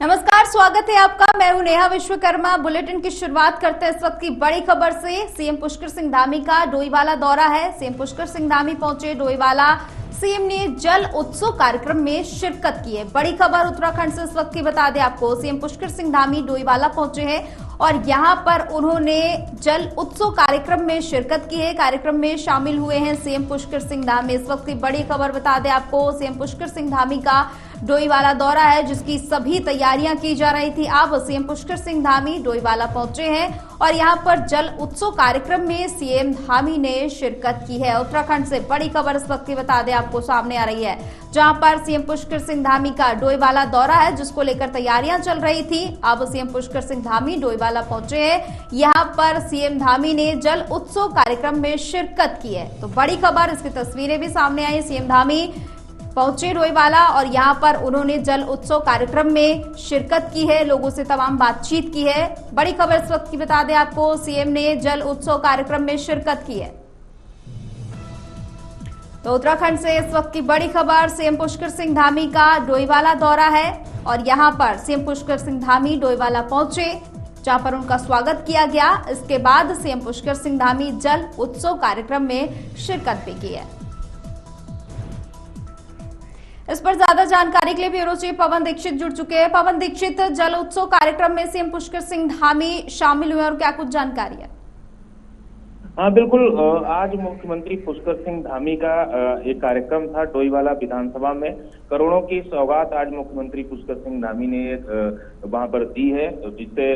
नमस्कार, स्वागत है आपका। मैं हूं नेहा विश्वकर्मा। बुलेटिन की शुरुआत करते हैं इस वक्त की बड़ी खबर से। सीएम पुष्कर सिंह धामी का डोईवाला दौरा है। सीएम पुष्कर सिंह धामी पहुंचे डोईवाला। सीएम ने जल उत्सव कार्यक्रम में शिरकत की है। बड़ी खबर उत्तराखंड से इस वक्त की बता दें आपको। सीएम पुष्कर सिंह धामी डोईवाला पहुंचे हैं और यहां पर उन्होंने जल उत्सव कार्यक्रम में शिरकत की है। कार्यक्रम में शामिल हुए हैं सीएम पुष्कर सिंह धामी। इस वक्त की बड़ी खबर बता दें आपको, सीएम पुष्कर सिंह धामी का डोईवाला दौरा है जिसकी सभी तैयारियां की जा रही थी। अब सीएम पुष्कर सिंह धामी डोईवाला पहुंचे हैं और यहां पर जल उत्सव कार्यक्रम में सीएम धामी ने शिरकत की है। उत्तराखंड से बड़ी खबर इस वक्त की बता दें आपको सामने आ रही है, जहां पर सीएम पुष्कर सिंह धामी का डोईवाला दौरा है जिसको लेकर तैयारियां चल रही थी। अब सीएम पुष्कर सिंह धामी डोईवाला पहुंचे हैं। यहां पर सीएम धामी ने जल उत्सव कार्यक्रम में शिरकत की है। तो बड़ी खबर, इसकी तस्वीरें भी सामने आई। सीएम धामी पहुंचे डोईवाला और यहां पर उन्होंने जल उत्सव कार्यक्रम में शिरकत की है, लोगों से तमाम बातचीत की है। बड़ी खबर इस वक्त की बता दें आपको, सीएम ने जल उत्सव कार्यक्रम में शिरकत की है। तो उत्तराखंड से इस वक्त की बड़ी खबर, सीएम पुष्कर सिंह धामी का डोईवाला दौरा है और यहां पर सीएम पुष्कर सिंह धामी डोईवाला पहुंचे जहां पर उनका स्वागत किया गया। इसके बाद सीएम पुष्कर सिंह धामी जल उत्सव कार्यक्रम में शिरकत भी की है। इस पर ज्यादा जानकारी के लिए ब्यूरो चीफ पवन दीक्षित जुड़ चुके हैं। पवन दीक्षित, जल उत्सव कार्यक्रम में सीएम पुष्कर सिंह धामी शामिल हुए और क्या कुछ जानकारी है? हाँ बिल्कुल, आज मुख्यमंत्री पुष्कर सिंह धामी का एक कार्यक्रम था डोईवाला विधानसभा में। करोड़ों की सौगात आज मुख्यमंत्री पुष्कर सिंह धामी ने वहां पर दी है, जिससे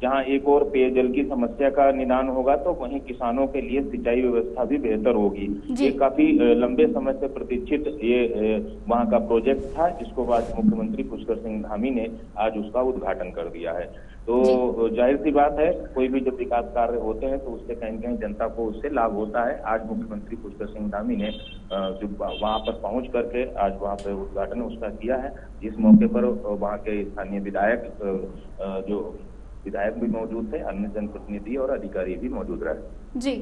जहां एक और पेयजल की समस्या का निदान होगा तो वहीं किसानों के लिए सिंचाई व्यवस्था भी बेहतर होगी। ये काफी लंबे समय से प्रतीक्षित ये वहां का प्रोजेक्ट था, जिसको आज मुख्यमंत्री पुष्कर सिंह धामी ने आज उसका उद्घाटन कर दिया है। तो जाहिर सी बात है, कोई भी जब विकास कार्य होते हैं तो उससे कहीं कहीं जनता को उससे लाभ होता है। आज मुख्यमंत्री पुष्कर सिंह धामी ने जो वहां पर पहुंच करके आज वहां पर उद्घाटन उसका किया है। इस मौके पर वहां के स्थानीय विधायक जो विधायक भी मौजूद थे, अन्य जनप्रतिनिधि और अधिकारी भी मौजूद रहे। जी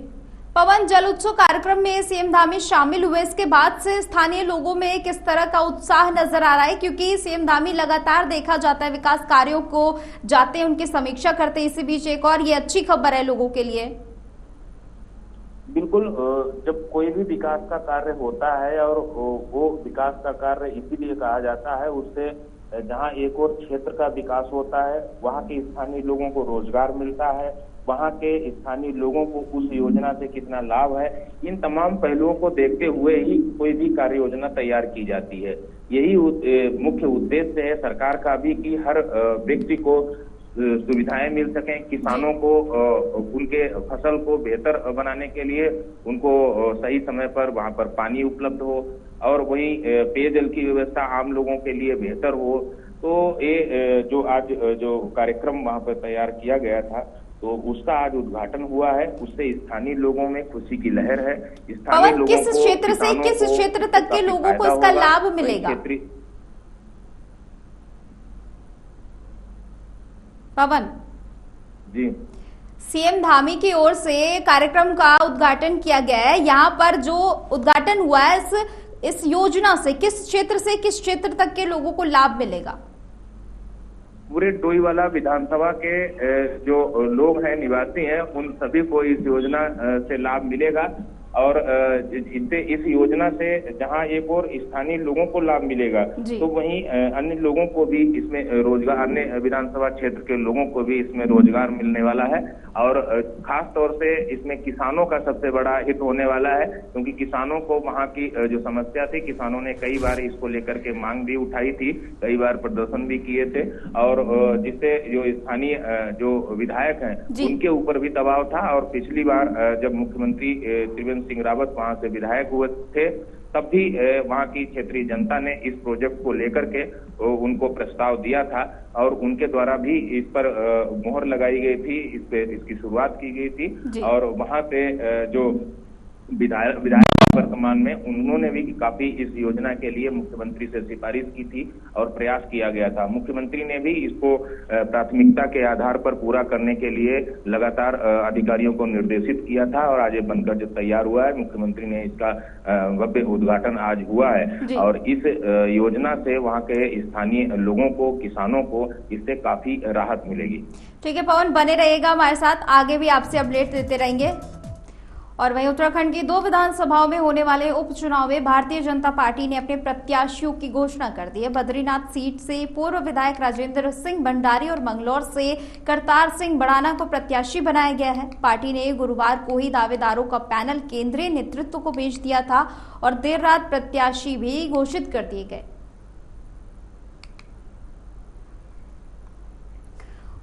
पवन, जल उत्सव कार्यक्रम में सीएम धामी शामिल हुए, इसके बाद से स्थानीय लोगों में किस तरह का उत्साह नजर आ रहा है? क्योंकि सीएम धामी लगातार देखा जाता है विकास कार्यों को जाते हैं, उनकी समीक्षा करते हैं। इसी बीच एक और ये अच्छी खबर है लोगों के लिए। बिल्कुल, जब कोई भी विकास का कार्य होता है और वो विकास का कार्य इसीलिए कहा जाता है, उससे जहां एक और क्षेत्र का विकास होता है, वहां के स्थानीय लोगों को रोजगार मिलता है, वहां के स्थानीय लोगों को उस योजना से कितना लाभ है, इन तमाम पहलुओं को देखते हुए ही कोई भी कार्य योजना तैयार की जाती है। यही मुख्य उद्देश्य है सरकार का भी कि हर व्यक्ति को सुविधाएं मिल सकें, किसानों को उनके फसल को बेहतर बनाने के लिए उनको सही समय पर वहां पर पानी उपलब्ध हो और वहीं पेयजल की व्यवस्था आम लोगों के लिए बेहतर हो। तो ये जो आज जो कार्यक्रम वहां पर तैयार किया गया था, तो उसका आज उद्घाटन हुआ है। उससे स्थानीय लोगों में खुशी की लहर है। स्थानीय लोगों किस क्षेत्र से किस क्षेत्र तक के लोगों को इसका लाभ मिलेगा? पवन जी, सीएम धामी की ओर से कार्यक्रम का उद्घाटन किया गया है। यहाँ पर जो उद्घाटन हुआ है, इस योजना से किस क्षेत्र तक के लोगों को लाभ मिलेगा? पूरे डोईवाला विधानसभा के जो लोग हैं, निवासी हैं, उन सभी को इस योजना से लाभ मिलेगा। और इससे इस योजना से जहां एक और स्थानीय लोगों को लाभ मिलेगा तो वहीं अन्य लोगों को भी इसमें रोजगार, अन्य विधानसभा क्षेत्र के लोगों को भी इसमें रोजगार मिलने वाला है। और खास तौर से इसमें किसानों का सबसे बड़ा हित होने वाला है, क्योंकि किसानों को वहां की जो समस्या थी, किसानों ने कई बार इसको लेकर के मांग भी उठाई थी, कई बार प्रदर्शन भी किए थे और जिससे जो स्थानीय जो विधायक हैं उनके ऊपर भी दबाव था। और पिछली बार जब मुख्यमंत्री त्रिवेंद्र सिंह रावत वहां से विधायक हुए थे, तब भी वहां की क्षेत्रीय जनता ने इस प्रोजेक्ट को लेकर के उनको प्रस्ताव दिया था और उनके द्वारा भी इस पर मोहर लगाई गई थी, इस पे इसकी शुरुआत की गई थी। और वहां से जो विधायक वर्तमान में, उन्होंने भी काफी इस योजना के लिए मुख्यमंत्री से सिफारिश की थी और प्रयास किया गया था। मुख्यमंत्री ने भी इसको प्राथमिकता के आधार पर पूरा करने के लिए लगातार अधिकारियों को निर्देशित किया था और आज ये बनकर जो तैयार हुआ है, मुख्यमंत्री ने इसका भव्य उद्घाटन आज हुआ है और इस योजना से वहाँ के स्थानीय लोगों को, किसानों को इससे काफी राहत मिलेगी। ठीक है पवन, बने रहिएगा हमारे साथ, आगे भी आपसे अपडेट देते रहेंगे। और वहीं उत्तराखंड की 2 विधानसभाओं में होने वाले उपचुनाव में भारतीय जनता पार्टी ने अपने प्रत्याशियों की घोषणा कर दी है। बद्रीनाथ सीट से पूर्व विधायक राजेंद्र सिंह भंडारी और मंगलौर से करतार सिंह बड़ाना को प्रत्याशी बनाया गया है। पार्टी ने गुरुवार को ही दावेदारों का पैनल केंद्रीय नेतृत्व को भेज दिया था और देर रात प्रत्याशी भी घोषित कर दिए गए।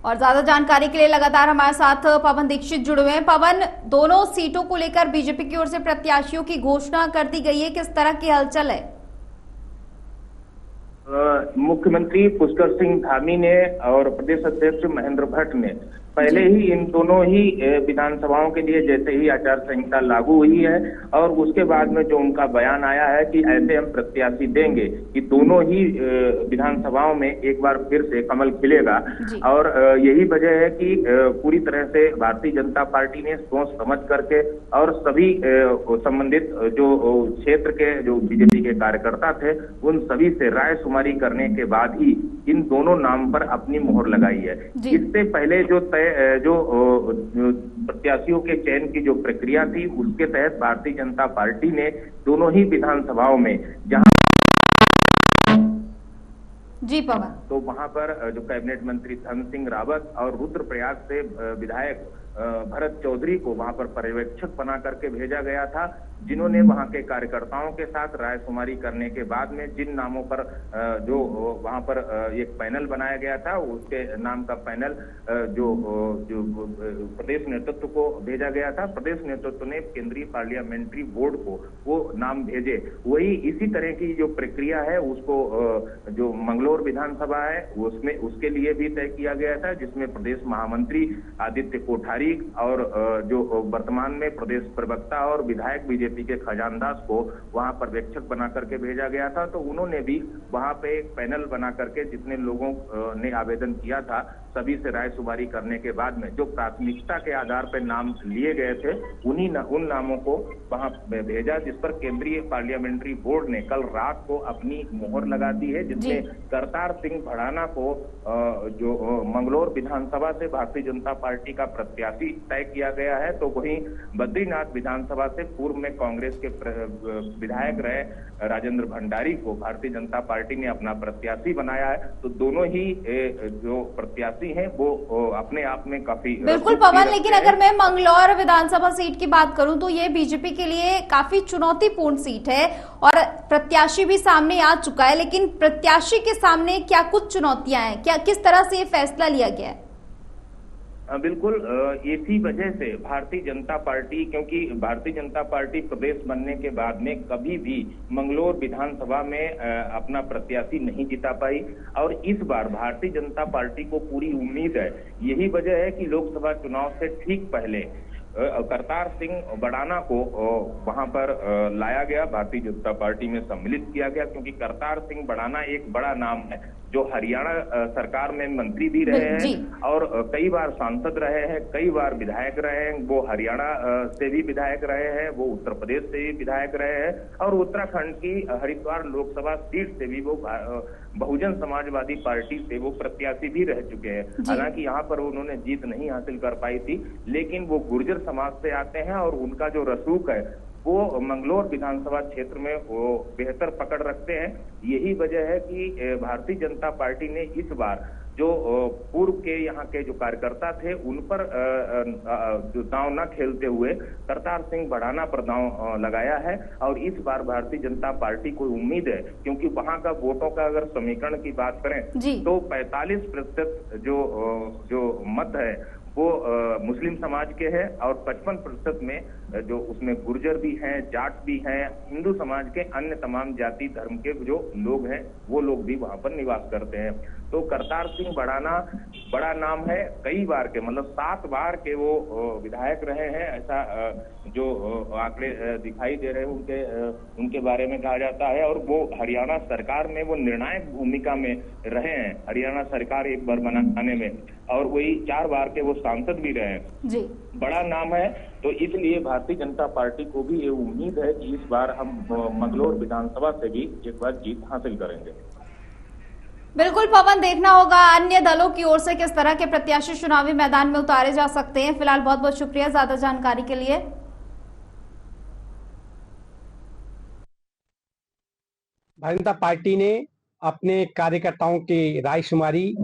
और ज्यादा जानकारी के लिए लगातार हमारे साथ पवन दीक्षित जुड़े हुए हैं। पवन, दोनों सीटों को लेकर बीजेपी की ओर से प्रत्याशियों की घोषणा कर दी गई है, किस तरह की हलचल है? मुख्यमंत्री पुष्कर सिंह धामी ने और प्रदेश अध्यक्ष महेंद्र भट्ट ने पहले ही इन दोनों ही विधानसभाओं के लिए, जैसे ही आचार संहिता लागू हुई है और उसके बाद में जो उनका बयान आया है कि ऐसे हम प्रत्याशी देंगे कि दोनों ही विधानसभाओं में एक बार फिर से कमल खिलेगा। और यही वजह है कि पूरी तरह से भारतीय जनता पार्टी ने सोच समझ करके और सभी संबंधित जो क्षेत्र के जो बीजेपी के कार्यकर्ता थे उन सभी से राय शुमारी करने के बाद ही इन दोनों नाम पर अपनी मोहर लगाई है। इससे पहले जो प्रत्याशियों के चयन की जो प्रक्रिया थी उसके तहत भारतीय जनता पार्टी ने दोनों ही विधानसभाओं में जहां जी पवन, तो वहां पर जो कैबिनेट मंत्री धन सिंह रावत और रुद्रप्रयाग से विधायक भरत चौधरी को वहां पर पर्यवेक्षक बना करके भेजा गया था, जिन्होंने वहां के कार्यकर्ताओं के साथ राय शुमारी करने के बाद में जिन नामों पर जो वहां पर एक पैनल बनाया गया था, उसके नाम का पैनल जो प्रदेश नेतृत्व को भेजा गया था। प्रदेश नेतृत्व ने केंद्रीय पार्लियामेंट्री बोर्ड को वो नाम भेजे। वही इसी तरह की जो प्रक्रिया है उसको जो मंगलौर विधानसभा है उसमें उसके लिए भी तय किया गया था, जिसमें प्रदेश महामंत्री आदित्य कोठारी और जो वर्तमान में प्रदेश प्रवक्ता और विधायक बीजेपी के खजानदास को वहां पर्यवेक्षक बना करके भेजा गया था। तो उन्होंने भी वहां पे एक पैनल बना करके जितने लोगों ने आवेदन किया था सभी से राय शुमारी करने के बाद में जो प्राथमिकता के आधार पर नाम लिए गए थे उन नामों को वहां भेजा, जिस पर केंद्रीय पार्लियामेंट्री बोर्ड ने कल रात को अपनी मोहर लगा दी है, जिसमें करतार सिंह भड़ाना को जो मंगलौर विधानसभा से भारतीय जनता पार्टी का प्रत्याशी तय किया गया है। तो वहीं बद्रीनाथ विधानसभा से पूर्व में कांग्रेस के विधायक रहे राजेंद्र भंडारी को भारतीय जनता पार्टी ने अपना प्रत्याशी बनाया है। तो दोनों ही जो प्रत्याशी हैं वो अपने आप में काफी बिल्कुल पवन, लेकिन अगर मैं मंगलौर विधानसभा सीट की बात करूं तो ये बीजेपी के लिए काफी चुनौतीपूर्ण सीट है और प्रत्याशी भी सामने आ चुका है, लेकिन प्रत्याशी के सामने क्या कुछ चुनौतियां हैं, क्या किस तरह से ये फैसला लिया गया है? बिल्कुल, इसी वजह से भारतीय जनता पार्टी, क्योंकि भारतीय जनता पार्टी प्रदेश बनने के बाद में कभी भी मंगलौर विधानसभा में अपना प्रत्याशी नहीं जिता पाई और इस बार भारतीय जनता पार्टी को पूरी उम्मीद है। यही वजह है कि लोकसभा चुनाव से ठीक पहले करतार सिंह बड़ाना को वहां पर लाया गया, भारतीय जनता पार्टी में सम्मिलित किया गया, क्योंकि करतार सिंह बड़ाना एक बड़ा नाम है जो हरियाणा सरकार में मंत्री भी रहे हैं और कई बार सांसद रहे हैं, कई बार विधायक रहे हैं। वो हरियाणा से भी विधायक रहे हैं, वो उत्तर प्रदेश से भी विधायक रहे हैं और उत्तराखंड की हरिद्वार लोकसभा सीट से भी वो बहुजन समाजवादी पार्टी से वो प्रत्याशी भी रह चुके हैं। हालांकि यहाँ पर उन्होंने जीत नहीं हासिल कर पाई थी, लेकिन वो गुर्जर समाज से आते हैं और उनका जो रसूख है वो मंगलौर विधानसभा क्षेत्र में वो बेहतर पकड़ रखते हैं। यही वजह है कि भारतीय जनता पार्टी ने इस बार जो पूर्व के यहाँ के जो कार्यकर्ता थे उन पर जो दांव न खेलते हुए करतार सिंह बड़ाना पर दांव लगाया है और इस बार भारतीय जनता पार्टी को उम्मीद है, क्योंकि वहां का वोटों का अगर समीकरण की बात करें तो 45% जो मत है वो मुस्लिम समाज के हैं और 55% में जो उसमें गुर्जर भी हैं, जाट भी हैं, हिंदू समाज के अन्य तमाम जाति धर्म के जो लोग हैं वो लोग भी वहां पर निवास करते हैं। तो करतार सिंह भड़ाना बड़ा नाम है, कई बार के मतलब 7 बार के वो विधायक रहे हैं, ऐसा जो आंकड़े दिखाई दे रहे हैं उनके बारे में कहा जाता है। और वो हरियाणा सरकार में वो निर्णायक भूमिका में रहे हैं, हरियाणा सरकार एक बार बनाने में, और वही 4 बार के वो सांसद भी रहे हैं जी। बड़ा नाम है। तो इसलिए भारतीय जनता पार्टी को भी ये उम्मीद है कि इस बार हम मंगलौर विधानसभा से भी एक बार जीत हासिल करेंगे। बिल्कुल पवन, देखना होगा अन्य दलों की ओर से किस तरह के प्रत्याशी चुनावी मैदान में उतारे जा सकते हैं। फिलहाल बहुत बहुत शुक्रिया ज्यादा जानकारी के लिए। भारतीय जनता पार्टी ने अपने कार्यकर्ताओं की रायशुमारी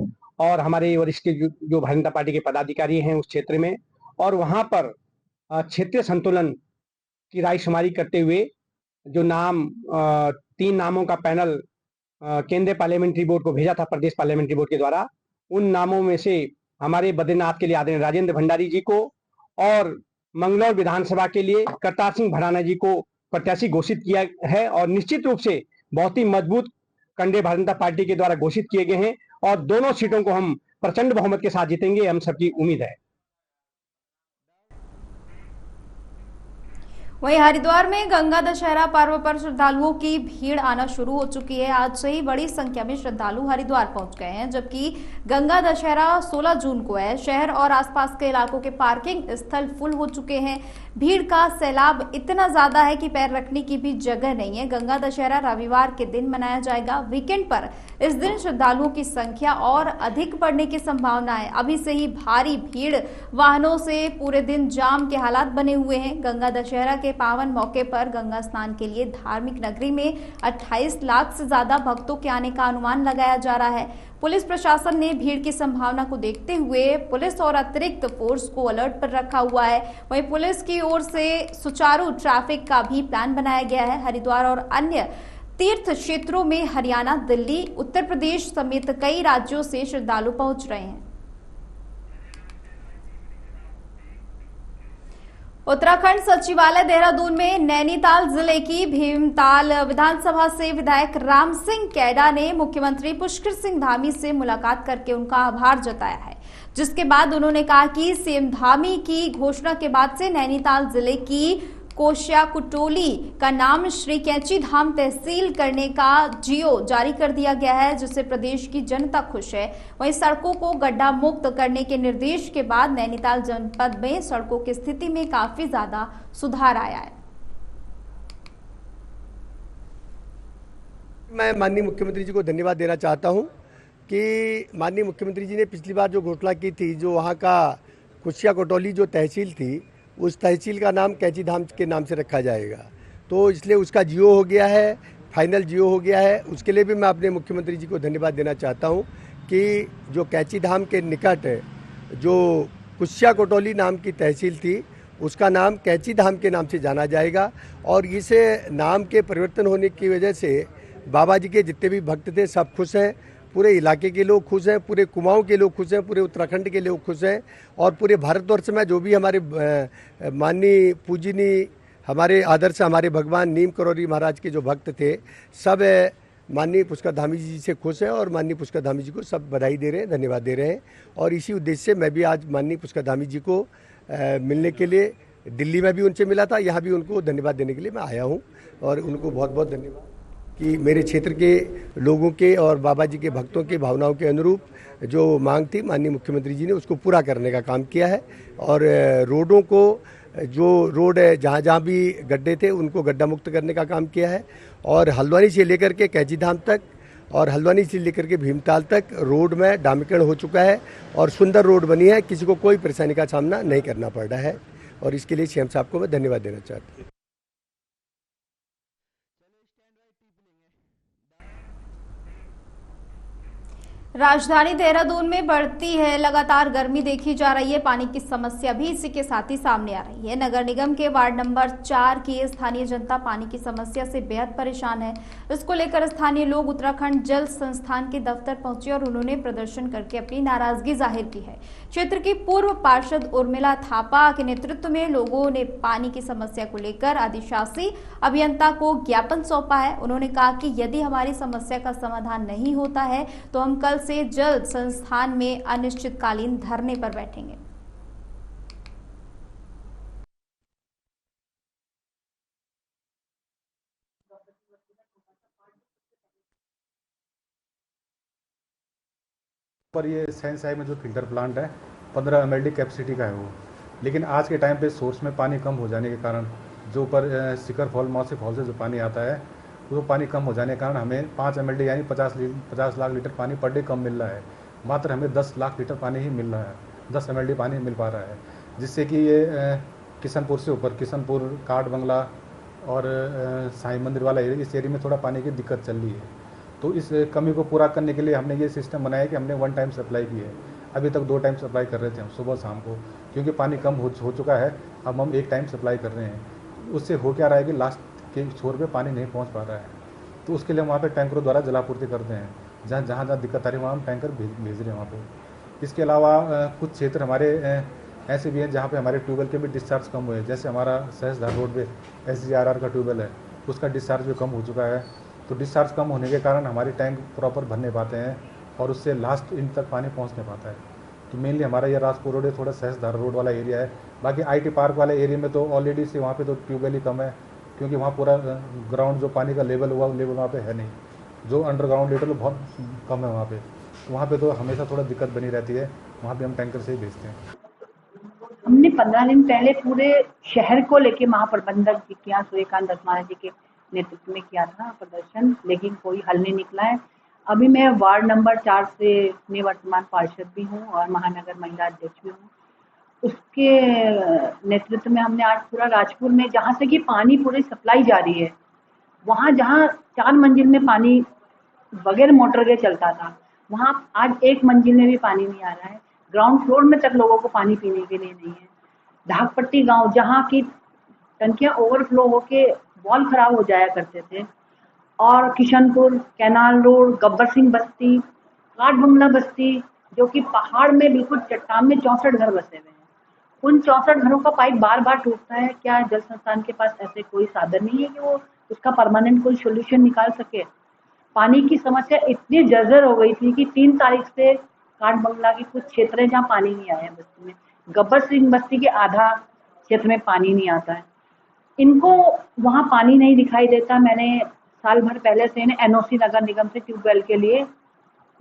और हमारे वरिष्ठ जो भारतीय जनता पार्टी के पदाधिकारी हैं उस क्षेत्र में, और वहां पर क्षेत्रीय संतुलन की रायशुमारी करते हुए जो नाम 3 नामों का पैनल केंद्रीय पार्लियामेंट्री बोर्ड को भेजा था प्रदेश पार्लियामेंट्री बोर्ड के द्वारा, उन नामों में से हमारे बद्रीनाथ के लिए आदरणीय राजेंद्र भंडारी जी को और मंगलौर विधानसभा के लिए करतार सिंह भड़ाना जी को प्रत्याशी घोषित किया है। और निश्चित रूप से बहुत ही मजबूत कंडे भारतीय जनता पार्टी के द्वारा घोषित किए गए हैं और दोनों सीटों को हम प्रचंड बहुमत के साथ जीतेंगे, हम सबकी उम्मीद है। वहीं हरिद्वार में गंगा दशहरा पर्व पर श्रद्धालुओं की भीड़ आना शुरू हो चुकी है। आज से ही बड़ी संख्या में श्रद्धालु हरिद्वार पहुंच गए हैं, जबकि गंगा दशहरा 16 जून को है। शहर और आसपास के इलाकों के पार्किंग स्थल फुल हो चुके हैं। भीड़ का सैलाब इतना ज्यादा है कि पैर रखने की भी जगह नहीं है। गंगा दशहरा रविवार के दिन मनाया जाएगा। वीकेंड पर इस दिन श्रद्धालुओं की संख्या और अधिक बढ़ने की संभावना है। अभी से ही भारी भीड़, वाहनों से पूरे दिन जाम के हालात बने हुए हैं। गंगा दशहरा के पावन मौके पर गंगा स्नान के लिए धार्मिक नगरी में 28 लाख से ज्यादा भक्तों के आने का अनुमान लगाया जा रहा है। पुलिस प्रशासन ने भीड़ की संभावना को देखते हुए पुलिस और अतिरिक्त फोर्स को अलर्ट पर रखा हुआ है। वहीं पुलिस की ओर से सुचारू ट्रैफिक का भी प्लान बनाया गया है। हरिद्वार और अन्य तीर्थ क्षेत्रों में हरियाणा, दिल्ली, उत्तर प्रदेश समेत कई राज्यों से श्रद्धालु पहुंच रहे हैं। उत्तराखंड सचिवालय देहरादून में नैनीताल जिले की भीमताल विधानसभा से विधायक राम सिंह कैडा ने मुख्यमंत्री पुष्कर सिंह धामी से मुलाकात करके उनका आभार जताया है, जिसके बाद उन्होंने कहा कि सीएम धामी की घोषणा के बाद से नैनीताल जिले की कोशिया कुटोली का नाम श्री कैंची धाम तहसील करने का जीओ जारी कर दिया गया है, जिससे प्रदेश की जनता खुश है। वहीं सड़कों को गड्ढा मुक्त करने के निर्देश के बाद नैनीताल जनपद में सड़कों की स्थिति में काफी ज्यादा सुधार आया है। मैं माननीय मुख्यमंत्री जी को धन्यवाद देना चाहता हूं कि माननीय मुख्यमंत्री जी ने पिछली बार जो घोषणा की थी, जो वहां का कुशिया कोटौली जो तहसील थी, उस तहसील का नाम कैंची धाम के नाम से रखा जाएगा। तो इसलिए उसका जियो हो गया है, फाइनल जियो हो गया है। उसके लिए भी मैं अपने मुख्यमंत्री जी को धन्यवाद देना चाहता हूं कि जो कैंची धाम के निकट जो कुशिया कोटौली नाम की तहसील थी, उसका नाम कैंची धाम के नाम से जाना जाएगा। और इस नाम के परिवर्तन होने की वजह से बाबा जी के जितने भी भक्त थे सब खुश हैं, पूरे इलाके के लोग खुश हैं, पूरे कुमाऊं के लोग खुश हैं, पूरे उत्तराखंड के लोग खुश हैं, और पूरे भारतवर्ष में जो भी हमारे माननीय पूजनीय हमारे आदर्श हमारे भगवान नीम करौरी महाराज के जो भक्त थे, सब माननीय पुष्कर धामी जी से खुश हैं और माननीय पुष्कर धामी जी को सब बधाई दे रहे हैं, धन्यवाद दे रहे हैं। और इसी उद्देश्य से मैं भी आज माननीय पुष्कर धामी जी को मिलने के लिए दिल्ली में भी उनसे मिला था, यहाँ भी उनको धन्यवाद देने के लिए मैं आया हूँ। और उनको बहुत बहुत धन्यवाद कि मेरे क्षेत्र के लोगों के और बाबा जी के भक्तों के भावनाओं के अनुरूप जो मांग थी माननीय मुख्यमंत्री जी ने उसको पूरा करने का काम किया है। और रोडों को, जो रोड है जहाँ जहाँ भी गड्ढे थे उनको गड्ढा मुक्त करने का काम किया है। और हल्द्वानी से लेकर के कैंची धाम तक और हल्द्वानी से लेकर के भीमताल तक रोड में डामरीकरण हो चुका है और सुंदर रोड बनी है, किसी को कोई परेशानी का सामना नहीं करना पड़ रहा है। और इसके लिए सीएम साहब को मैं धन्यवाद देना चाहता हूँ। राजधानी देहरादून में बढ़ती है लगातार गर्मी देखी जा रही है। पानी की समस्या भी इसी के साथ ही सामने आ रही है। नगर निगम के वार्ड नंबर 4 की स्थानीय जनता पानी की समस्या से बेहद परेशान है। इसको लेकर स्थानीय लोग उत्तराखंड जल संस्थान के दफ्तर पहुंचे और उन्होंने प्रदर्शन करके अपनी नाराजगी जाहिर की है। क्षेत्र की पूर्व पार्षद उर्मिला थापा के नेतृत्व में लोगों ने पानी की समस्या को लेकर अधिशासी अभियंता को ज्ञापन सौंपा है। उन्होंने कहा कि यदि हमारी समस्या का समाधान नहीं होता है तो हम कल से जल संस्थान में अनिश्चितकालीन धरने पर बैठेंगे। पर ये सैनसाई में जो फिल्टर प्लांट है 15 mld कैपेसिटी का है वो, लेकिन आज के टाइम पे सोर्स में पानी कम हो जाने के कारण जो ऊपर शिखर फॉल मौसी फॉल से जो पानी आता है वो पानी कम हो जाने के कारण हमें 5 mld यानी 50 लाख लीटर पानी पर डे कम मिल रहा है। मात्र हमें 10 लाख लीटर पानी ही मिल रहा है, 10 mld पानी मिल पा रहा है, जिससे कि ये किशनपुर से ऊपर किशनपुर काट बंगला और साईं मंदिर वाला एरिया, इस एरिया में थोड़ा पानी की दिक्कत चल रही है। तो इस कमी को पूरा करने के लिए हमने ये सिस्टम बनाया कि हमने 1 टाइम सप्लाई की है। अभी तक 2 टाइम सप्लाई कर रहे थे हम सुबह शाम को, क्योंकि पानी कम हो चुका है। अब हम 1 टाइम सप्लाई कर रहे हैं। उससे हो क्या रहा है कि लास्ट के छोर पे पानी नहीं पहुंच पा रहा है, तो उसके लिए हम वहाँ पे टैंकरों द्वारा जलापूर्ति करते हैं। जहाँ जहाँ दिक्कत आ रही है वहाँ हम टैंकर भेज रहे हैं वहाँ पे। इसके अलावा कुछ क्षेत्र हमारे ऐसे भी हैं जहाँ पे हमारे ट्यूबवेल के भी डिस्चार्ज कम हुए, जैसे हमारा सहसधार रोड पे SGRR का ट्यूबवेल है, उसका डिस्चार्ज भी कम हो चुका है। तो डिस्चार्ज कम होने के कारण हमारी टैंक प्रॉपर भरने पाते हैं और उससे लास्ट इन तक पानी पहुँच नहीं पाता है। तो मेनली हमारा ये राजपुर रोड है, थोड़ा सहसधार रोड वाला एरिया है। बाकी IT पार्क वाले एरिया में तो ऑलरेडी से वहाँ पे तो ट्यूबवेल ही कम है, क्योंकि वहाँ पूरा ग्राउंड जो पानी का लेवल हुआ लेवल वहाँ पे है नहीं, जो अंडरग्राउंड लेवल बहुत कम है वहाँ पे। तो वहाँ पे तो हमेशा थोड़ा दिक्कत बनी रहती है, वहाँ पे हम टैंकर से ही भेजते हैं। हमने 15 दिन पहले पूरे शहर को लेके महाप्रबंधक जी के यहाँ सूर्यकांत दसमाना जी के नेतृत्व में किया था प्रदर्शन, लेकिन कोई हल नहीं निकला है। अभी मैं वार्ड नंबर 4 से निवर्तमान पार्षद भी हूँ और महानगर महिला अध्यक्ष भी हूँ। उसके नेतृत्व में हमने आज पूरा राजपुर में, जहाँ से कि पानी पूरी सप्लाई जा रही है, वहाँ जहाँ 4 मंजिल में पानी बगैर मोटर के चलता था, वहाँ आज 1 मंजिल में भी पानी नहीं आ रहा है। ग्राउंड फ्लोर में तक लोगों को पानी पीने के लिए नहीं है। ढाकपट्टी गांव, जहाँ की टंकियां ओवरफ्लो होके वॉल खराब हो जाया करते थे, और किशनपुर, कैनाल रोड, गब्बर सिंह बस्ती, काट बंगला बस्ती, जो कि पहाड़ में बिल्कुल चट्टान में 64 घर बसे हुए हैं। उन 64 घरों का पाइप बार बार टूटता है। क्या जल संस्थान के पास ऐसे कोई साधन नहीं है कि वो उसका परमानेंट कोई सोल्यूशन निकाल सके? पानी की समस्या इतनी जर्जर हो गई थी कि 3 तारीख से काट बंगला के कुछ क्षेत्र हैं जहाँ पानी नहीं आया बस्ती में, गब्बर सिंह बस्ती के आधा क्षेत्र में पानी नहीं आता है। इनको वहाँ पानी नहीं दिखाई देता। मैंने साल भर पहले से इन्हें NOC नगर निगम से ट्यूबवेल के लिए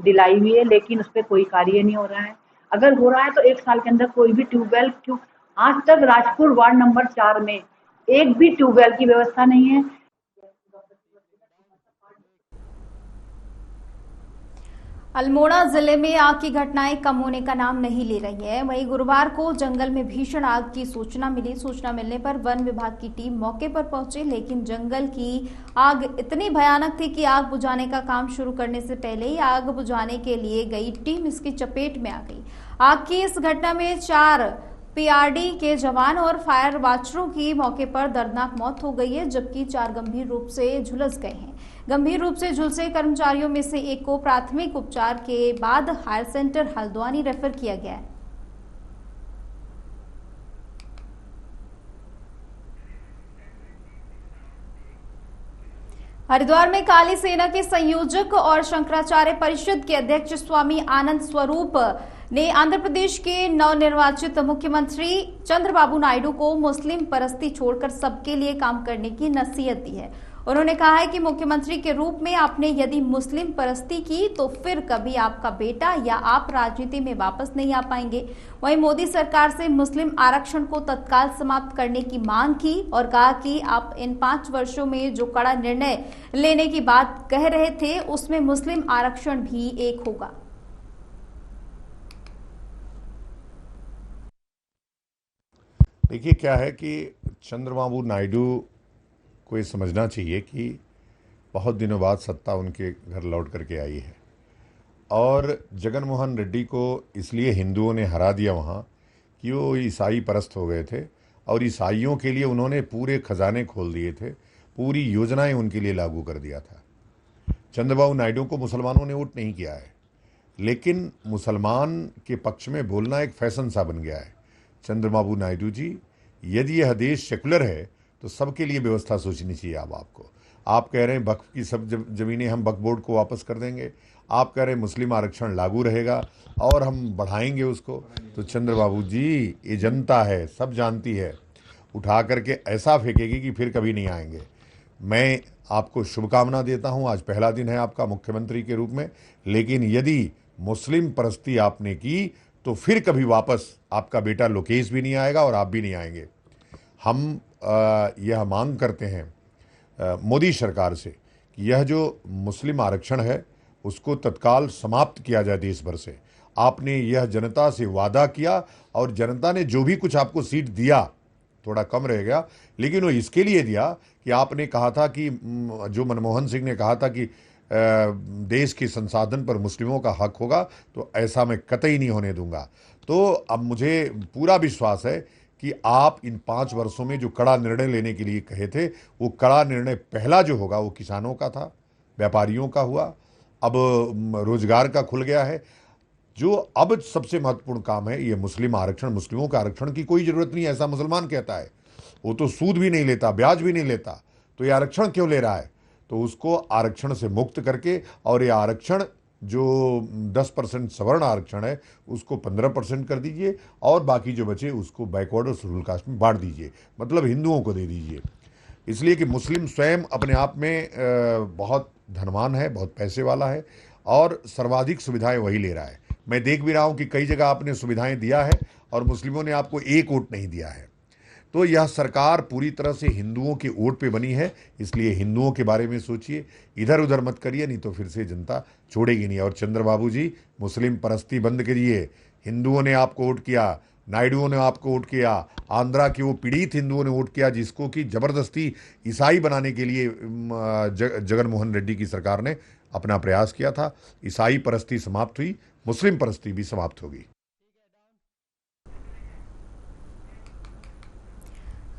दिलाई हुई है, लेकिन उस पर कोई कार्य नहीं हो रहा है। अगर हो रहा है तो 1 साल के अंदर कोई भी ट्यूबवेल, क्यों आज तक राजपुर वार्ड नंबर 4 में एक भी ट्यूबवेल की व्यवस्था नहीं है। अल्मोड़ा जिले में आग की घटनाएं कम होने का नाम नहीं ले रही है। वहीं गुरुवार को जंगल में भीषण आग की सूचना मिली। सूचना मिलने पर वन विभाग की टीम मौके पर पहुंची, लेकिन जंगल की आग इतनी भयानक थी कि आग बुझाने का काम शुरू करने से पहले ही आग बुझाने के लिए गई टीम इसकी चपेट में आ गई। आग की इस घटना में 4 PRD के जवान और फायर वाचरों की मौके पर दर्दनाक मौत हो गई है, जबकि 4 गंभीर रूप से झुलस गए हैं। गंभीर रूप से झुलसे कर्मचारियों में से एक को प्राथमिक उपचार के बाद हायर सेंटर हल्द्वानी रेफर किया गया है। हरिद्वार में काली सेना के संयोजक और शंकराचार्य परिषद के अध्यक्ष स्वामी आनंद स्वरूप ने आंध्र प्रदेश के नवनिर्वाचित मुख्यमंत्री चंद्रबाबू नायडू को मुस्लिम परस्ती छोड़कर सबके लिए काम करने की नसीहत दी है। उन्होंने कहा है कि मुख्यमंत्री के रूप में आपने यदि मुस्लिम परस्ती की तो फिर कभी आपका बेटा या आप राजनीति में वापस नहीं आ पाएंगे। वहीं मोदी सरकार से मुस्लिम आरक्षण को तत्काल समाप्त करने की मांग की और कहा कि आप इन 5 वर्षों में जो कड़ा निर्णय लेने की बात कह रहे थे उसमें मुस्लिम आरक्षण भी एक होगा। देखिए क्या है कि चंद्रबाबू नायडू को ये समझना चाहिए कि बहुत दिनों बाद सत्ता उनके घर लौट करके आई है और जगन मोहन रेड्डी को इसलिए हिंदुओं ने हरा दिया वहाँ कि वो ईसाई परस्त हो गए थे और ईसाइयों के लिए उन्होंने पूरे खजाने खोल दिए थे, पूरी योजनाएं उनके लिए लागू कर दिया था। चंद्रबाबू नायडू को मुसलमानों ने वोट नहीं किया है, लेकिन मुसलमान के पक्ष में बोलना एक फैशन सा बन गया है। चंद्रबाबू नायडू जी, यदि यह देश सेकुलर है तो सबके लिए व्यवस्था सोचनी चाहिए। अब आपको, आप कह रहे हैं वक्फ की सब ज़मीनें हम वक्फ बोर्ड को वापस कर देंगे, आप कह रहे हैं मुस्लिम आरक्षण लागू रहेगा और हम बढ़ाएंगे उसको। तो चंद्रबाबू जी, ये जनता है, सब जानती है, उठा करके ऐसा फेंकेगी कि फिर कभी नहीं आएंगे। मैं आपको शुभकामना देता हूं, आज पहला दिन है आपका मुख्यमंत्री के रूप में, लेकिन यदि मुस्लिम परस्ती आपने की तो फिर कभी वापस आपका बेटा लोकेश भी नहीं आएगा और आप भी नहीं आएंगे। हम यह मांग करते हैं मोदी सरकार से कि यह जो मुस्लिम आरक्षण है उसको तत्काल समाप्त किया जाए देश भर से। आपने यह जनता से वादा किया और जनता ने जो भी कुछ आपको सीट दिया, थोड़ा कम रह गया, लेकिन वो इसके लिए दिया कि आपने कहा था कि जो मनमोहन सिंह ने कहा था कि देश के संसाधन पर मुस्लिमों का हक होगा, तो ऐसा मैं कतई नहीं होने दूंगा। तो अब मुझे पूरा विश्वास है कि आप इन 5 वर्षों में जो कड़ा निर्णय लेने के लिए कहे थे, वो कड़ा निर्णय पहला जो होगा वो किसानों का था, व्यापारियों का हुआ, अब रोजगार का खुल गया है। जो अब सबसे महत्वपूर्ण काम है ये मुस्लिम आरक्षण। मुस्लिमों का आरक्षण की कोई ज़रूरत नहीं है, ऐसा मुसलमान कहता है। वो तो सूद भी नहीं लेता, ब्याज भी नहीं लेता, तो ये आरक्षण क्यों ले रहा है? तो उसको आरक्षण से मुक्त करके, और ये आरक्षण जो 10% सवर्ण आरक्षण है उसको 15% कर दीजिए और बाकी जो बचे उसको बैकवर्ड और शेड्यूल कास्ट में बांट दीजिए, मतलब हिंदुओं को दे दीजिए। इसलिए कि मुस्लिम स्वयं अपने आप में बहुत धनवान है, बहुत पैसे वाला है और सर्वाधिक सुविधाएं वही ले रहा है। मैं देख भी रहा हूं कि कई जगह आपने सुविधाएं दिया है और मुस्लिमों ने आपको एक वोट नहीं दिया है। तो यह सरकार पूरी तरह से हिंदुओं के वोट पे बनी है, इसलिए हिंदुओं के बारे में सोचिए, इधर उधर मत करिए, नहीं तो फिर से जनता छोड़ेगी नहीं। और चंद्रबाबू जी, मुस्लिम परस्ती बंद करिए। हिंदुओं ने आपको वोट किया, नायडुओं ने आपको वोट किया, आंध्रा के वो पीड़ित हिंदुओं ने वोट किया जिसको कि जबरदस्ती ईसाई बनाने के लिए जगन मोहन रेड्डी की सरकार ने अपना प्रयास किया था। ईसाई परस्ती समाप्त हुई, मुस्लिम परस्ती भी समाप्त होगी।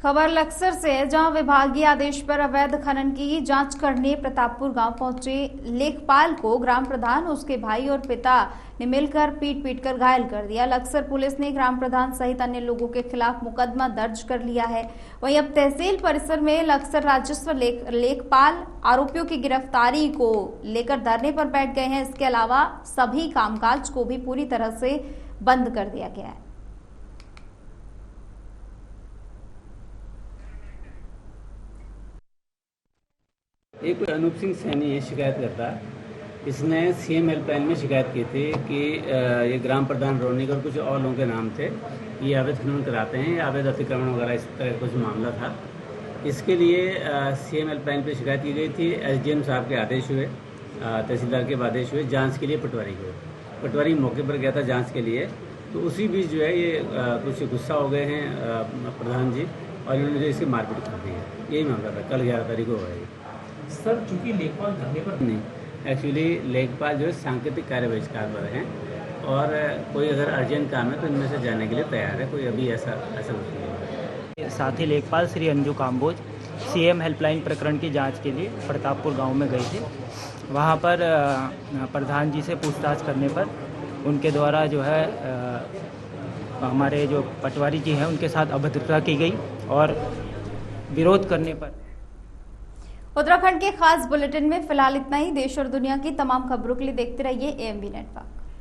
खबर लक्सर से है, जहां विभागीय आदेश पर अवैध खनन की जांच करने प्रतापपुर गांव पहुंचे लेखपाल को ग्राम प्रधान, उसके भाई और पिता ने मिलकर पीट कर घायल कर दिया। लक्सर पुलिस ने ग्राम प्रधान सहित अन्य लोगों के खिलाफ मुकदमा दर्ज कर लिया है। वहीं अब तहसील परिसर में लक्सर राजस्व लेखपाल आरोपियों की गिरफ्तारी को लेकर धरने पर बैठ गए हैं। इसके अलावा सभी कामकाज को भी पूरी तरह से बंद कर दिया गया है। एक अनूप सिंह सैनी है, शिकायत करता है। इसने सीएम हेल्पलाइन में शिकायत की थी कि ये ग्राम प्रधान रोनिक और कुछ और लोगों के नाम थे, ये अवैध खनन कराते हैं, या अवैध अतिक्रमण वगैरह, इस तरह कुछ मामला था। इसके लिए सीएम हेल्पलाइन पे शिकायत की गई थी। एसडीएम साहब के आदेश हुए, तहसीलदार के आदेश हुए, जांच के लिए पटवारी हुए। पटवारी मौके पर गया था जांच के लिए, तो उसी बीच जो है ये कुछ गुस्सा हो गए हैं प्रधान जी, और इन्होंने जो इसकी मारपीट कर दी है। यही मामला था, कल 11 तारीख को हुआ है। सर, चूंकि लेखपाल धरने पर नहीं, एक्चुअली लेखपाल जो है सांकेतिक कार्य बहिष्कार पर हैं, और कोई अगर अर्जेंट काम है तो इनमें से जाने के लिए तैयार है। कोई अभी ऐसा कुछ नहीं है। साथ ही लेखपाल श्री अंजू काम्बोज सीएम हेल्पलाइन प्रकरण की जांच के लिए प्रतापपुर गांव में गए थे। वहां पर प्रधान जी से पूछताछ करने पर उनके द्वारा जो है हमारे जो पटवारी जी हैं उनके साथ अभद्रता की गई, और विरोध करने पर। उत्तराखंड के खास बुलेटिन में फिलहाल इतना ही। देश और दुनिया की तमाम खबरों के लिए देखते रहिए AMV नेटवर्क।